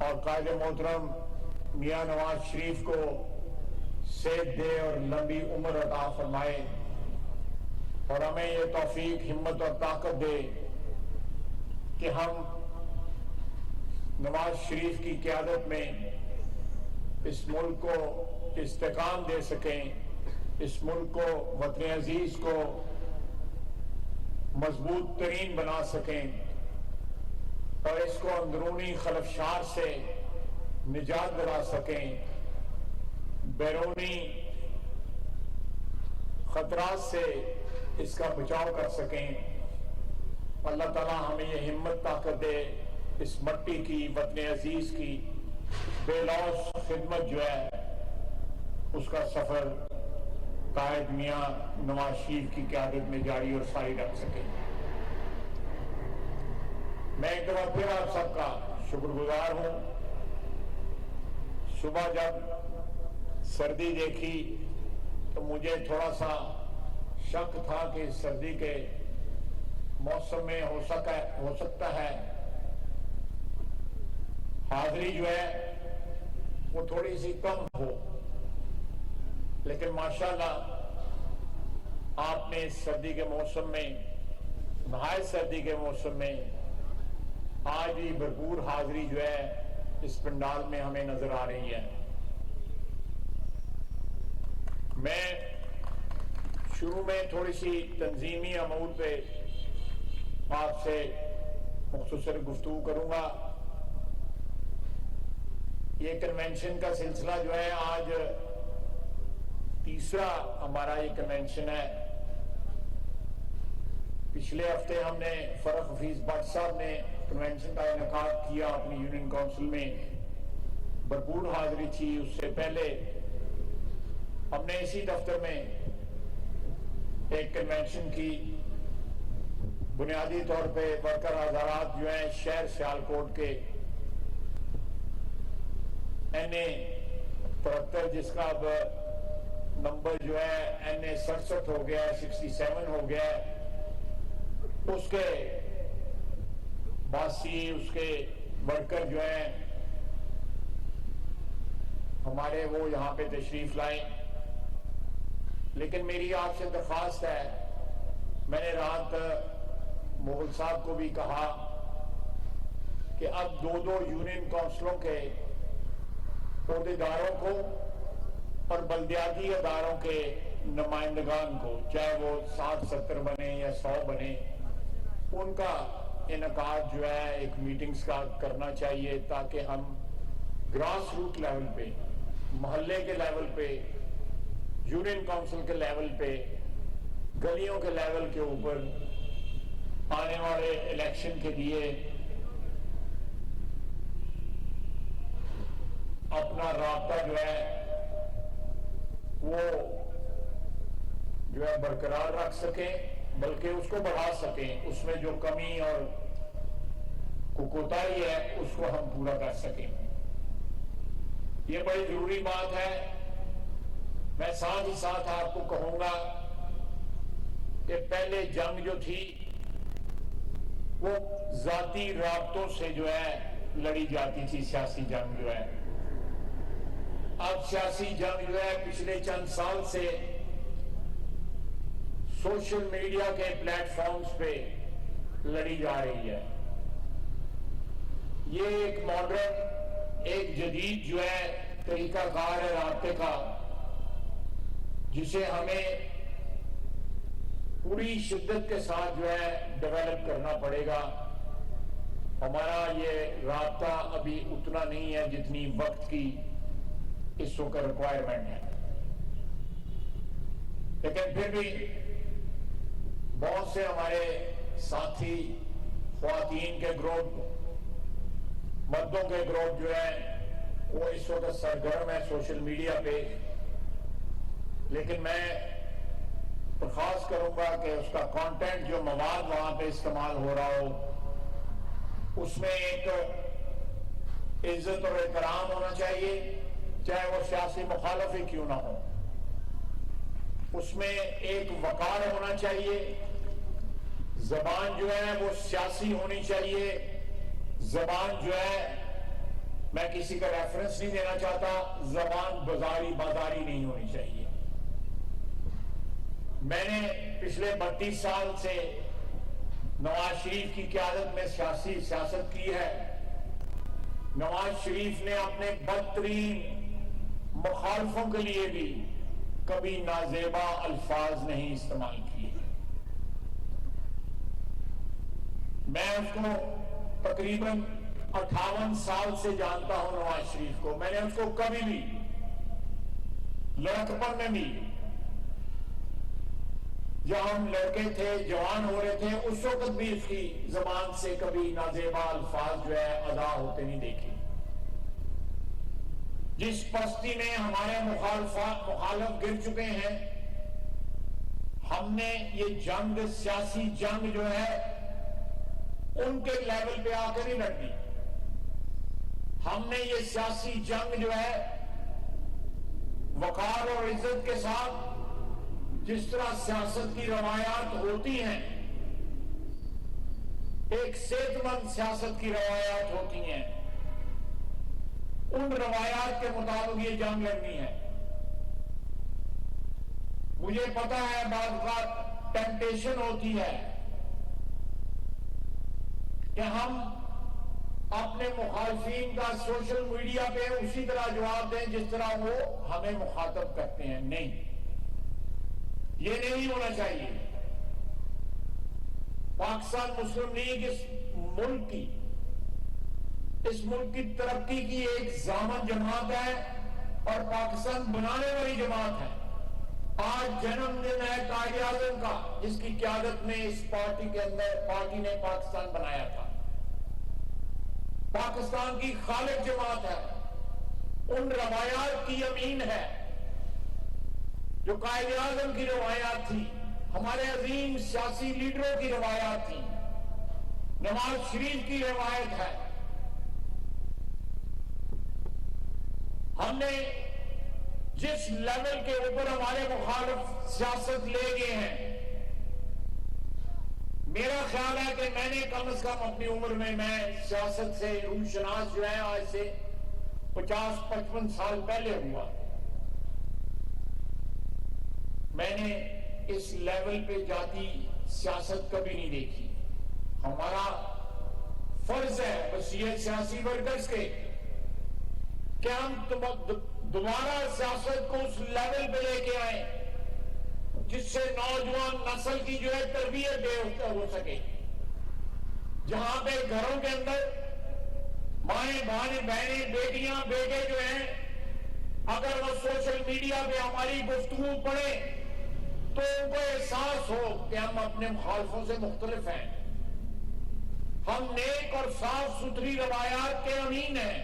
और कायद मोहतरम मियां नवाज शरीफ को सेहत दे और लंबी उम्र अता फरमाए और हमें ये तौफीक, हिम्मत और ताकत दे कि हम नवाज शरीफ की क़यादत में इस मुल्क को इस्तेकाम दे सकें, इस मुल्क को, वतन अजीज को मजबूत तरीन बना सकें और इसको अंदरूनी खलफशार से निजात दिला सकें, बैरूनी खतरात से इसका बचाव कर सकें। अल्लाह ताला हमें ये हिम्मत ताकत दे, इस मट्टी की, वतन अजीज की बेलौस खिदमत जो है उसका सफर कायद मियां नवाज शरीफ की क़यादत में जारी और सारी रख सके। मैं एक बार फिर आप सबका शुक्रगुजार हूं। सुबह जब सर्दी देखी तो मुझे थोड़ा सा शक था कि सर्दी के मौसम में हो सकता है हाजिरी जो है वो थोड़ी सी कम हो, लेकिन माशाल्लाह आपने सर्दी के मौसम में, नहायत सर्दी के मौसम में आज भी भरपूर हाजिरी जो है इस पंडाल में हमें नजर आ रही है। मैं शुरू में थोड़ी सी तंजीमी अमूर पे आपसे मुख्तसर गुफ्तगू करूंगा। ये कन्वेंशन का सिलसिला जो है आज तीसरा हमारा ये कन्वेंशन है। पिछले हफ्ते हमने फरख हफीज भट्ट साहब ने कन्वेंशन का इनेकाद किया अपनी यूनियन काउंसिल में, भरपूर हाजिरी थी। उससे पहले हमने इसी दफ्तर में एक कन्वेंशन की, बुनियादी तौर पे वर्कर हज़ारात जो हैं शहर सियालकोट के NA 73, जिसका अब नंबर जो है NA 67 हो गया, 67 हो गया, उसके बासी, उसके वर्कर जो हैं हमारे, वो यहां पे तशरीफ लाए। लेकिन मेरी आपसे दरख्वास्त है, मैंने रात मुगल साहब को भी कहा कि अब दो यूनियन काउंसिलों के अहदेदारों को और बल्दियाती अदारों के नुमाइंदगान को, चाहे वो 60-70 बने या 100 बने, उनका इनेकाद जो है एक मीटिंग्स का करना चाहिए, ताकि हम ग्रास रूट लेवल पे, मोहल्ले के लेवल पे, यूनियन काउंसिल के लेवल पे, गलियों के लेवल के ऊपर आने वाले इलेक्शन के लिए अपना राब्ता जो है वो जो है बरकरार रख सकें, बल्कि उसको बढ़ा सकें। उसमें जो कमी और कोताही है उसको हम पूरा कर सकें। ये बड़ी जरूरी बात है। मैं साथ ही साथ आपको कहूंगा कि पहले जंग जो थी वो जाती राब्तों से जो है लड़ी जाती थी, सियासी जंग जो है। अब सियासी जंग जो है पिछले चंद साल से सोशल मीडिया के प्लेटफॉर्म्स पे लड़ी जा रही है। ये एक मॉडर्न, एक जदीद जो है तरीकाकार है राब्ते का, जिसे हमें पूरी शिद्दत के साथ जो है डेवलप करना पड़ेगा। हमारा ये राब्ता अभी उतना नहीं है जितनी वक्त की इस वक्त रिक्वायरमेंट है, लेकिन फिर भी बहुत से हमारे साथी, ख्वातीन के ग्रुप, मर्दों के ग्रुप जो है वो इस वक्त सरगर्म है सोशल मीडिया पे। लेकिन मैं दरख्वास्त करूंगा कि उसका कंटेंट, जो मवाद वहां पे इस्तेमाल हो रहा हो, उसमें एक इज्जत और एहतराम होना चाहिए, चाहे वो सियासी मुखालफ ही क्यों ना हो। उसमें एक वकार होना चाहिए। जबान जो है वो सियासी होनी चाहिए। जबान जो है मैं किसी का रेफरेंस नहीं देना चाहता, जबान बाजारी नहीं होनी चाहिए। मैंने पिछले 32 साल से नवाज शरीफ की क़यादत में सियासत की है। नवाज शरीफ ने अपने बदतरीन मुखालफों के लिए भी कभी नाजेबा अल्फाज नहीं इस्तेमाल किए। मैं उसको तकरीबन 58 साल से जानता हूं नवाज शरीफ को। मैंने उसको कभी भी लड़कपन में भी, जब हम लड़के थे, जवान हो रहे थे, उस वक्त भी उसकी जबान से कभी नाजेबा अल्फाज जो है अदा होते नहीं देखे। जिस पस्ती में हमारे मुखालफ गिर चुके हैं, हमने ये जंग, सियासी जंग जो है उनके लेवल पे आकर ही लड़नी। हमने ये सियासी जंग जो है वकार और इज्जत के साथ, जिस तरह सियासत की रवायात होती हैं, एक सेहतमंद सियासत की रवायात होती हैं, उन रवायात के मुताबिक ये जंग लड़नी है। मुझे पता है बाद बात टेम्पटेशन होती है कि हम अपने मुखालफीन का सोशल मीडिया पे उसी तरह जवाब दें जिस तरह वो हमें मुखातब करते हैं। नहीं, ये नहीं होना चाहिए। पाकिस्तान मुस्लिम लीग इस मुल्क की तरक्की की एक जामन जमात है और पाकिस्तान बनाने वाली जमात है। आज जन्मदिन है कायदे आज़म का, जिसकी क़यादत में इस पार्टी के अंदर पार्टी ने पाकिस्तान बनाया था। पाकिस्तान की खालिक जमात है, उन रवायात की अमीन है जो कायदे आज़म की रवायात थी, हमारे अजीम सियासी लीडरों की रवायात थी, नवाज शरीफ की रवायत है। हमने जिस लेवल के ऊपर हमारे मुखालिफ सियासत ले गए हैं, मेरा ख्याल है कि मैंने कम से कम अपनी उम्र में, मैं सियासत से रूशनास जो है आज से 50-55 साल पहले हुआ, मैंने इस लेवल पे जाती सियासत कभी नहीं देखी। हमारा फर्ज है वसीयत सियासी वर्कर्स के कि हम दोबारा सियासत को उस लेवल पे लेके आए जिससे नौजवान नस्ल की जो है तरबियत हो सके, जहां पे घरों के अंदर माएं, बहनें, बेटियां, बेटे जो हैं, अगर वो सोशल मीडिया पे हमारी गुफ्तगू पढ़े तो उनको एहसास हो कि हम अपने मुखालफों से मुख्तलिफ हैं। हम नेक और साफ सुथरी रवायात के अमीन हैं।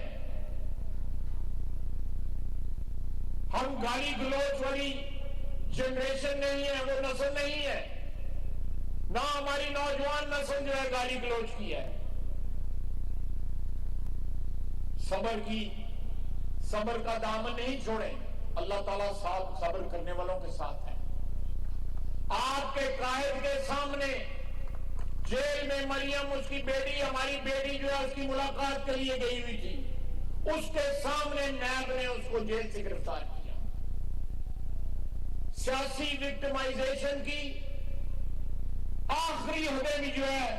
हम गाली गलौज वाली जनरेशन नहीं है, वो नस्ल नहीं है। ना हमारी नौजवान नस्ल जो है गाली गलौज की है। सबर का दामन नहीं छोड़े। अल्लाह ताला सब्र करने वालों के साथ है। आपके कायद के सामने जेल में मरियम, उसकी बेटी, हमारी बेटी जो है उसकी मुलाकात के लिए गई हुई थी, उसके सामने नैब ने उसको जेल से गिरफ्तार किया। सियासी विक्टिमाइजेशन की आखिरी हदें भी जो है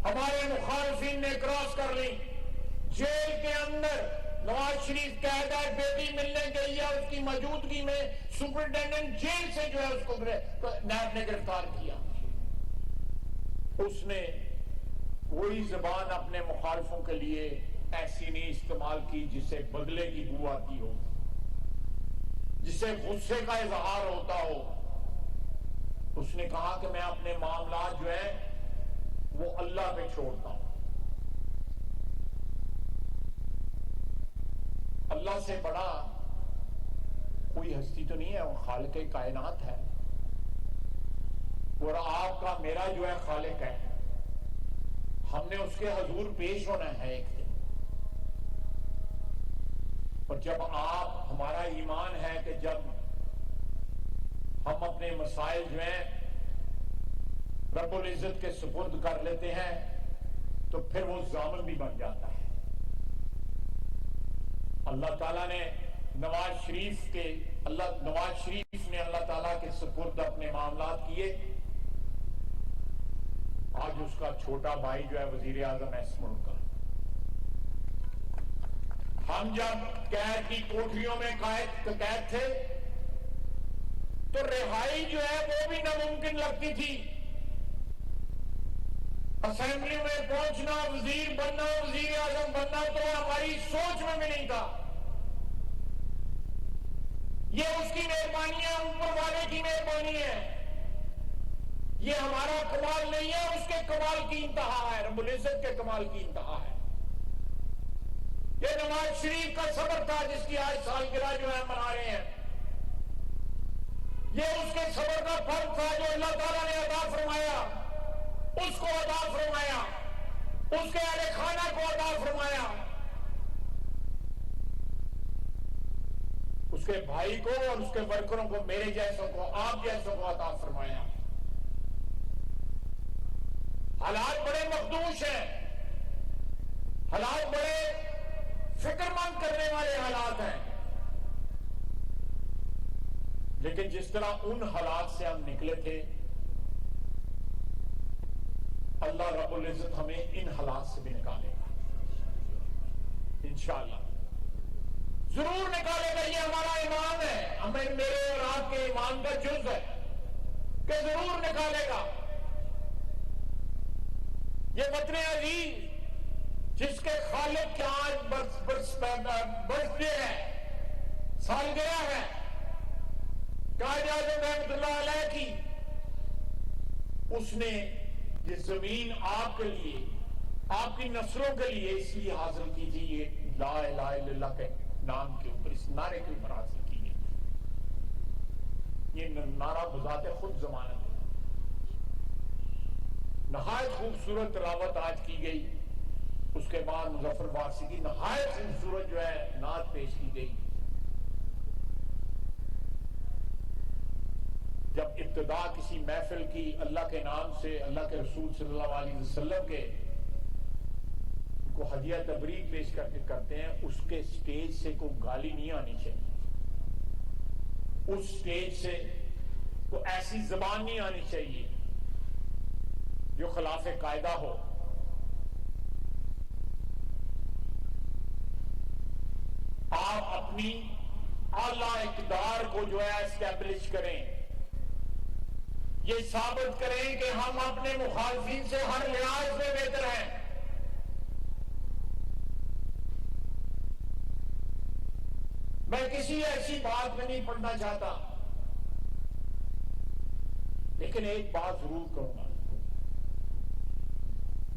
हमारे मुखालिफिन ने क्रॉस कर ली। जेल के अंदर नवाज शरीफ कहता है बेटी मिलने गई है, उसकी मौजूदगी में सुपरिटेंडेंट जेल से जो है उसको नैब ने गिरफ्तार किया। उसने कोई जबान अपने मुखालिफों के लिए ऐसी नहीं इस्तेमाल की जिससे बदले की बू आती हो, जिससे गुस्से का इजहार होता हो। उसने कहा कि मैं अपने मामला जो है वो अल्लाह पे छोड़ता हूं। अल्लाह से बड़ा कोई हस्ती तो नहीं है, वो खालिक कायनात है और आपका मेरा जो है खालिक है। हमने उसके हजूर पेश होना है एक दिन। और जब आप, हमारा ईमान है कि जब हम अपने मसाइल जो हैं रब्बुल इज्जत के सुपुर्द कर लेते हैं तो फिर वो जामिन भी बन जाता है। अल्लाह ताला ने नवाज शरीफ ने अल्लाह ताला के सुपुर्द अपने मामलात किए। आज उसका छोटा भाई जो है वजीर आजम है इस मुल्क का। हम जब कैद की कोठरियों में कैद थे तो रिहाई जो है वो भी नामुमकिन लगती थी। असेंबली में पहुंचना, वजीर बनना, वजीर आजम बनना तो हमारी सोच में भी नहीं था। ये उसकी मेहरबानियां, ऊपर वाले की मेहरबानी है। ये हमारा कमाल नहीं है, उसके कमाल की इंतहा है, रब्बुल इज्जत के कमाल की इंतहा है। ये नवाज शरीफ का सबर था जिसकी आज सालगिरह जो है मना रहे हैं। ये उसके सबर का फल था जो अल्लाह ताला ने अता फरमाया, उसको अता फरमाया, उसके अहले खाना को अता फरमाया, उसके भाई को और उसके वर्करों को, मेरे जैसों को, आप जैसों को अता फरमाया। हालात बड़े मखदूश हैं, हालात बड़े फिक्रमंद करने वाले हालात हैं, लेकिन जिस तरह उन हालात से हम निकले थे, अल्लाह रब्बुल इज्जत हमें इन हालात से भी निकालेगा इंशाअल्लाह, जरूर निकालेगा। ये हमारा ईमान है, हमें, मेरे और आपके ईमान का जुज़ है कि जरूर निकालेगा। ये वतन अजीज जिसके खालिक के आज बर्थडे है, सालगिरह है, कायद आज़म रहमतुल्लाह अलैह की, उसने ये जमीन आपके लिए, आपकी नस्लों के लिए इसलिए हासिल की थी, ये ला इलाहा इल्लल्लाह के नाम के ऊपर, इस नारे के ऊपर हासिल की गई। ये नारा बजाते खुद जमानत है। नहायत खूबसूरत तिलावत आज की गई। उसके बाद मुजफ्फर वारसी की नहायत खूबसूरत जो है नात पेश की गई। जब इब्तिदा किसी महफिल की अल्लाह के नाम से, अल्लाह के रसूल सल्लल्लाहु अलैहि वसल्लम के को हदिया तबरीक पेश करते हैं, उसके स्टेज से कोई गाली नहीं आनी चाहिए, उस स्टेज से कोई ऐसी जबान नहीं आनी चाहिए जो खिलाफे कायदा हो। आप अपनी आला इक़्तिदार को जो है एस्टैब्लिश करें, ये साबित करें कि हम अपने मुखालिफिन से हर लिहाज में बेहतर हैं। मैं किसी ऐसी बात में नहीं पढ़ना चाहता, लेकिन एक बात जरूर कहूंगा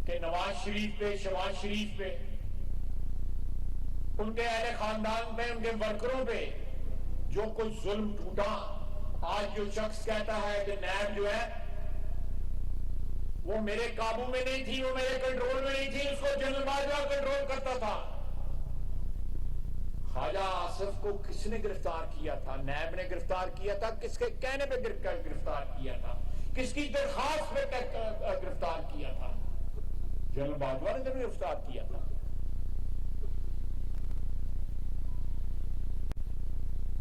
कि नवाज शरीफ पे, शहबाज शरीफ पे, उनके अहले खानदान पे, उनके वर्करों पे जो कुछ जुल्म टूटा, आज जो शख्स कहता है कि नैब जो है वो मेरे काबू में नहीं थी, वो मेरे कंट्रोल में नहीं थी, उसको जनरल बाजवा कंट्रोल करता था। ख्वाजा आसिफ को किसने गिरफ्तार किया था? नैब ने गिरफ्तार किया था। किसके कहने पे गिरफ्तार किया था? किसकी दरखास्त पे गिरफ्तार किया था? जनरल बाजवा ने गिरफ्तार किया था।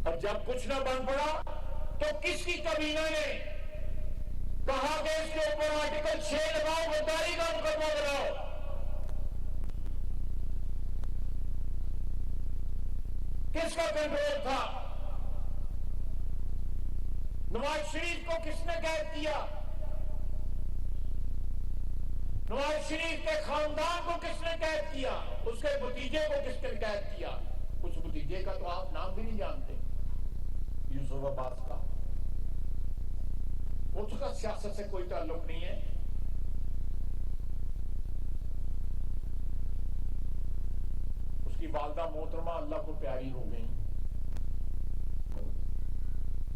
और जब कुछ ना बन पड़ा तो किसकी कबीना ने कहा कि इसके ऊपर आर्टिकल 6 लगाओ, गद्दारी का मुकदमा बनाओ। किसका कंट्रोल था? नवाज शरीफ को किसने कैद किया? नवाज शरीफ के खानदान को किसने कैद किया? उसके भतीजे को किसने कैद किया? उस भतीजे का तो आप नाम भी नहीं जानते, यूसुफ अब्बास का। उसका सियासत से कोई ताल्लुक नहीं है। उसकी वालदा मोहतरमा अल्लाह को प्यारी हो गई,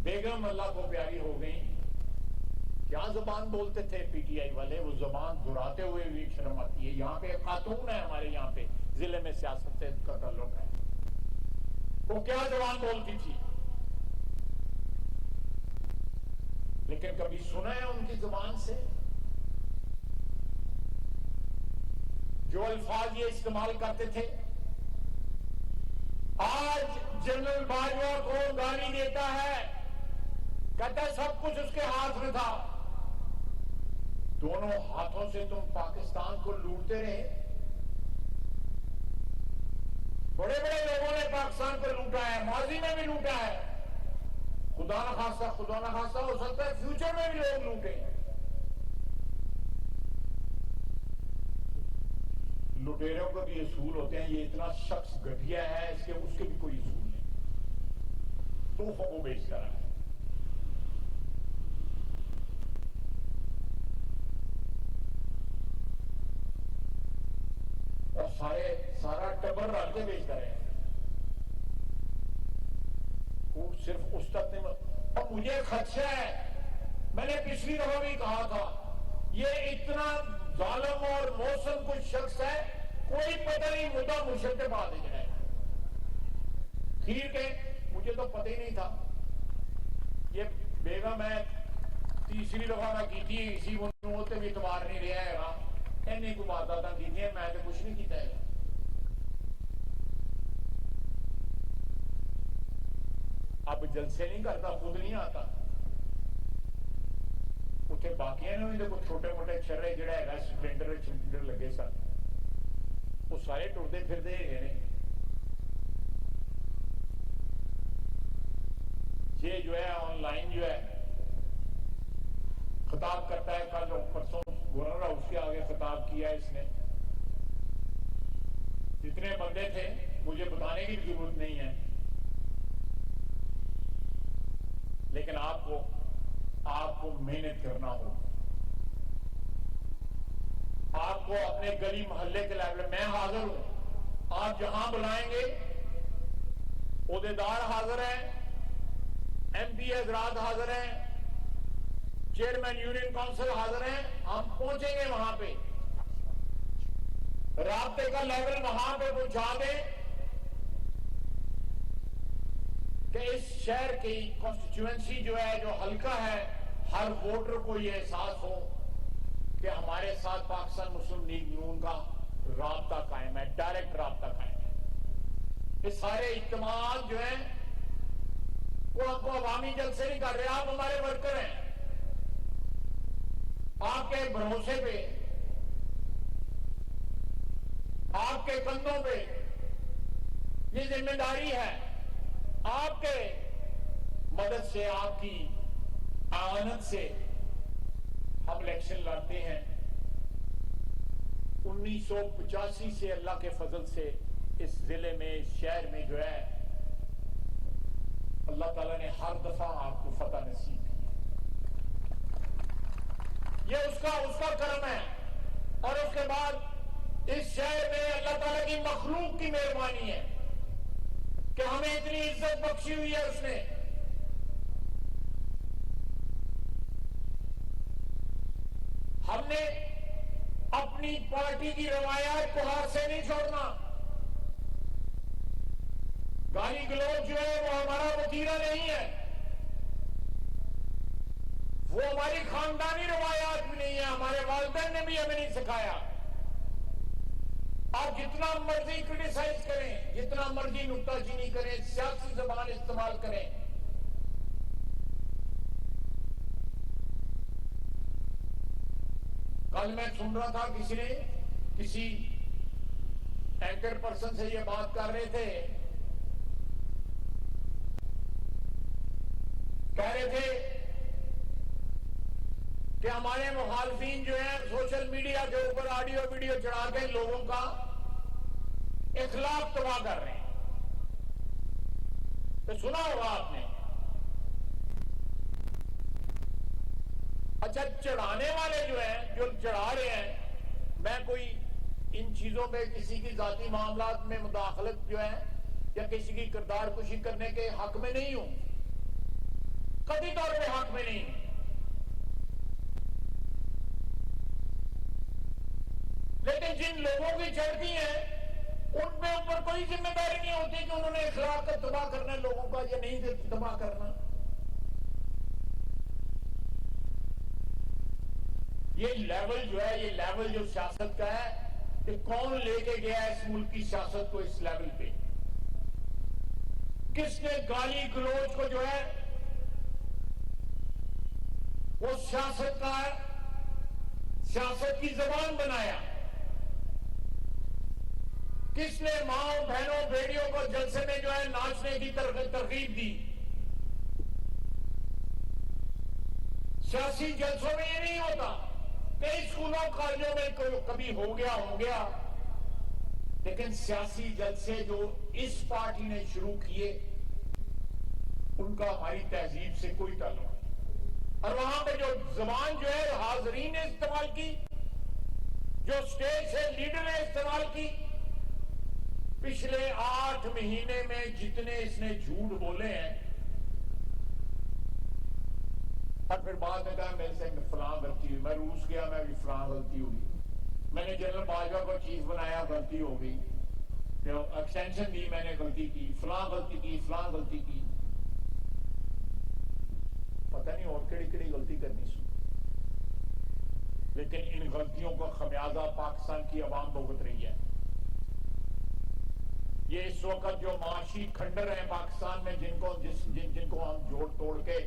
बेगम अल्लाह को प्यारी हो गई। क्या जबान बोलते थे पीटीआई वाले, वो जबान दोहराते हुए भी शर्म आती है। यहाँ पे खातून है हमारे, यहाँ पे जिले में सियासत से का ताल्लुक है, वो क्या जबान बोलती थी, लेकिन कभी सुना है उनकी जुबान से? जो अल्फाज ये इस्तेमाल करते थे, जनरल बाजवा को गाली देता है, कहता है सब कुछ उसके हाथ में था। दोनों हाथों से तुम पाकिस्तान को लूटते रहे। बड़े बड़े लोगों ने पाकिस्तान को लूटा है, माजी में भी लूटा है। खुदा ना खास्ता हो सकता है फ्यूचर में भी लोग लूटे। लुटेरों को भी असूल होते हैं। ये इतना शख्स घटिया है, इसके उसके भी कोई असूल नहीं। तोहफों को बेचता रहा है। और सारा टब्बर रल के बेचता रहे। वो सिर्फ उस तक नहीं। और मुझे खदशा है, मैंने पिछली दफा भी कहा था, ये इतना जालिम और मौसम कुछ शख्स है, कोई पता नहीं मुद्दा मुर्शद के बाद जाएगा। खीर के मुझे तो पता ही नहीं था। ये बेगम है, तीसरी दफा मैं की थी, इसी मुद्दे भी इतबार नहीं रहा है। इन्नी को वारदात की थी, मैं तो कुछ नहीं किया है। अब जलसे नहीं करता, खुद नहीं आता। उत्थे बाकियां ने भी देखो छोटे मोटे छर्रे जिहड़ा है स्प्लेंडर लगे सन, वो सारे टुरदे फिरदे है ने। ये जो है ऑनलाइन जो है खिताब करता है, कल परसों गवर्नर हाउस के आगे खिताब किया इसने। जितने बंदे थे मुझे बताने की जरूरत नहीं है, लेकिन आपको मेहनत करना होगा। आपको अपने गली मोहल्ले के लेवल, मैं हाजिर हूं, आप जहां बुलाएंगे, ओहदेदार हाजिर हैं, एमपी हजरात हाजिर हैं, चेयरमैन यूनियन काउंसिल हाजिर हैं, हम पहुंचेंगे वहां पे। राब्ते का लेवल वहां पे पहुंचा दें कि इस शहर की कॉन्स्टिट्यूएंसी जो है, जो हल्का है, हर वोटर को यह एहसास हो कि हमारे साथ पाकिस्तान मुस्लिम लीग नून का राब्ता कायम है, डायरेक्ट राब्ता कायम है। ये सारे इज्तिमात जो है वो आपको अवामी जलसे नहीं कर रहे, आप हमारे वर्कर हैं। आपके भरोसे पे, आपके कंधों पे ये जिम्मेदारी है। आपके मदद से, आपकी आनंद से हम इलेक्शन लड़ते हैं। 1985 से अल्लाह के फजल से इस जिले में, इस शहर में जो है अल्लाह ताला ने हर दफा आपको फतह नसीब की। ये उसका करम है। और उसके बाद इस शहर में अल्लाह ताला की मखलूक की मेहरबानी है कि हमें इतनी इज्जत बख्शी हुई है उसने। हमने अपनी पार्टी की रवायत को हाथ से नहीं छोड़ना। गाली गलौज जो है वो हमारा वतीरा नहीं है, वो हमारी खानदानी रवायत भी नहीं है, हमारे वालिदैन ने भी हमें नहीं सिखाया। आप जितना मर्जी क्रिटिसाइज करें, जितना मर्जी नुक्ताचीनी करें, सियासी जबान इस्तेमाल करें, कल मैं सुन रहा था किसी एंकर पर्सन से ये बात कर रहे थे, कह रहे थे कि हमारे मुखालफीन जो है सोशल मीडिया के ऊपर ऑडियो वीडियो चढ़ा के लोगों का इखलाक तबाह कर रहे हैं। तो सुना होगा आपने। अच्छा, चढ़ाने वाले जो हैं, जो चढ़ा रहे हैं, मैं कोई इन चीजों में किसी की जाती मामलात में मुदाखलत जो है या किसी की किरदार कुशी करने के हक में नहीं हूं, कभी तौर पे हक में नहीं हूं। लेकिन जिन लोगों की चढ़ती है उनपे ऊपर कोई जिम्मेदारी नहीं होती कि उन्होंने इखलाक का तबाह करना लोगों का या नहीं तबाह करना। ये लेवल जो है, ये लेवल जो सियासत का है, ये कौन लेके गया इस मुल्क की सियासत को इस लेवल पे? किसने गाली गलौज को जो है वो सियासत की जबान बनाया? किसने माओ बहनों बेटियों को जलसे में जो है नाचने की तरकीब दी? सियासी जलसों में ये नहीं होता। कई स्कूलों कॉलेजों में कभी हो गया, लेकिन सियासी जलसे जो इस पार्टी ने शुरू किए उनका हमारी तहजीब से कोई ताल्लुक नहीं। और वहां पे जो जबान जो है हाजरीन ने इस्तेमाल की, जो स्टेज से लीडर ने इस्तेमाल की, पिछले 8 महीने में जितने इसने झूठ बोले हैं, और फिर बाद में कहा मेरे से फलां गलती हुई, मैं रूस गया, मैं भी फलां गलती हुई, मैंने जनरल बाजवा को चीफ बनाया, गलती हो गई, जो एक्सटेंशन दी मैंने गलती की, फलां गलती की, फलां गलती की, पता नहीं और केड़ी गलती करनी सु। लेकिन इन गलतियों का खमियाजा पाकिस्तान की अवाम भुगत रही है। ये इस वक्त जो माशी खंडर हैं पाकिस्तान में, जिनको हम जोड़ तोड़ के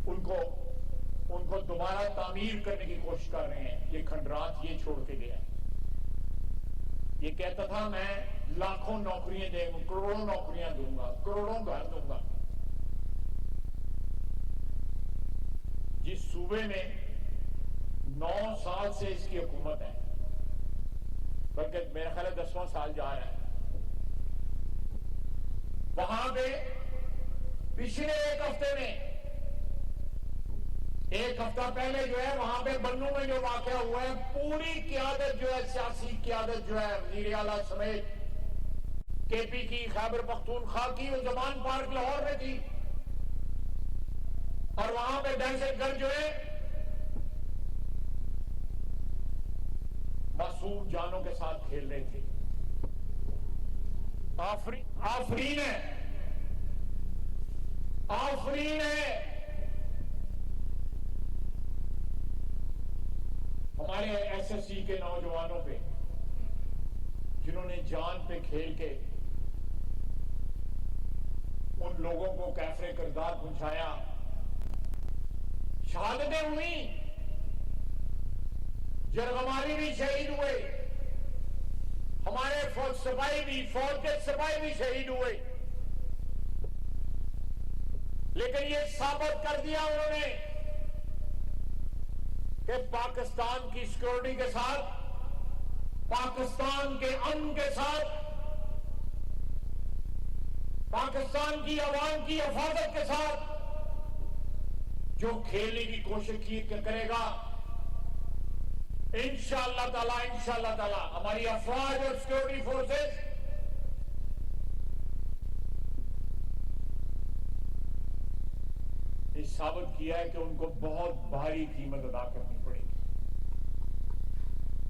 उनको दोबारा तामीर करने की कोशिश कर रहे हैं, ये खंडरात ये छोड़ के गया। ये कहता था मैं लाखों नौकरियां दूंगा, करोड़ों नौकरियां दूंगा, करोड़ों घर दूंगा। जिस सूबे में 9 साल से इसकी हुकूमत है, बल्कि मेरा ख्याल है 10वां साल जा रहा है, वहां पे पिछले एक हफ्ता पहले जो है वहां पे बन्नू में जो वाकया हुआ है, पूरी क्यादत जो है, सियासी क्यादत जो है, वजीर आला समेत केपी की, खैबर पख्तूनख्वा की, वो जमान पार्क लाहौर में थी, और वहां पे दहशतगर्द जो है मासूम जानों के साथ खेल रहे थे। आफरीन है हमारे एसएससी के नौजवानों पे, जिन्होंने जान पे खेल के उन लोगों को कैफरे किरदार पहुंचाया, शहादतें हुई, जरगमारी भी शहीद हुए, हमारे फौज के सिपाही भी शहीद हुए। लेकिन ये साबित कर दिया उन्होंने कि पाकिस्तान की सिक्योरिटी के साथ, पाकिस्तान के अमन के साथ, पाकिस्तान की आवाम की हिफाजत के साथ जो खेलने की कोशिश करेगा, इंशाअल्लाह ताला हमारी अफवाज और सिक्योरिटी फोर्सेस ने साबित किया है कि उनको बहुत भारी कीमत अदा करनी पड़ेगी।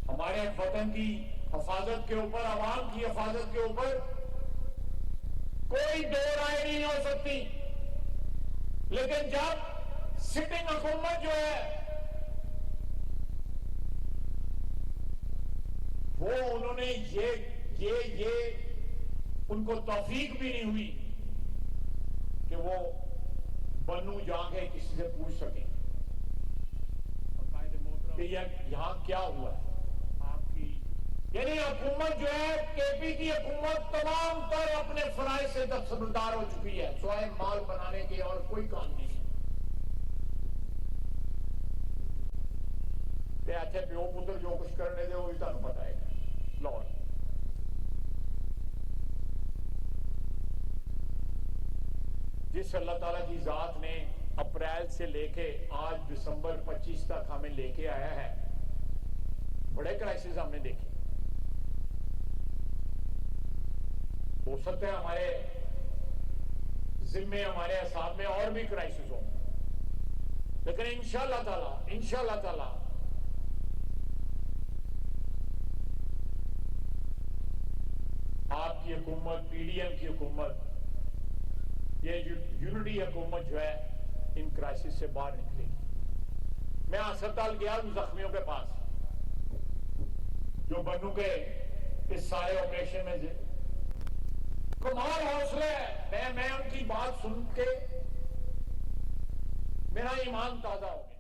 हमारे वतन की हिफाजत के ऊपर, आवाम की हिफाजत के ऊपर कोई दो राय नहीं हो सकती। लेकिन जब सिटिंग हुकूमत जो है वो उन्होंने ये उनको तौफीक भी नहीं हुई कि वो बन्नू जाके किसी से पूछ सके कि यहां क्या हुआ है आपकी, यानी हुकूमत जो है, केपी की हुकूमत तमाम तर अपने फराइज से दस्तबरदार हो चुकी है, स्वयं माल बनाने के और कोई काम नहीं है। अच्छे प्यो पुत्र जो कुछ करने दे वो भी तुम पता है लाहौर। जिस अल्लाह ताला की जात ने अप्रैल से लेके आज दिसंबर 25 तक हमें लेके आया है, बड़े क्राइसिस हमने देखे। हो सकता है हमारे जिम्मे, हमारे हिसाब में और भी क्राइसिस हो, लेकिन इंशाअल्लाह ताला आपकी हुकूमत, पीडीएम की हुकूमत, ये यूनिटी हुकूमत जो है इन क्राइसिस से बाहर निकलेगी। मैं अस्पताल गया उन जख्मियों के पास जो बन्नू के इस सारे ऑपरेशन में कमाल हौसले है। मैं उनकी बात सुन के मेरा ईमान ताजा हो गया।